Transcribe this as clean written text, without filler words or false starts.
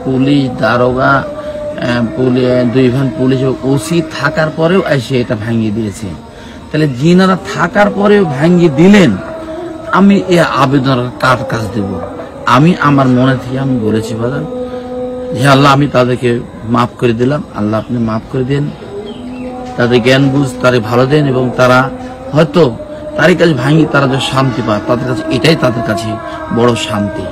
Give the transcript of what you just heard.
Police, দারোগা, দুই ভান পুলিশ, ওসি থাকার পরেও এসে এটা ভাঙিয়ে দিয়েছে। তাহলে যিনারা থাকার পরেও ভাঙিয়ে দিলেন, আমি এই আবেদন কার কাছ দেব? আমি আমার মনে থেকে আমি বলেছি, বাজান, হে আল্লাহ, আমি তাদেরকে মাফ করে দিলাম, আল্লাহ আপনি মাফ করে দেন, তাদের জ্ঞান বুঝ তারা ভালো দেন, এবং তারা হয়তো তারই কাছে ভাঙি তারা যে শান্তি পায়, তাদের কাছে এটাই তাদের কাছে বড় শান্তি।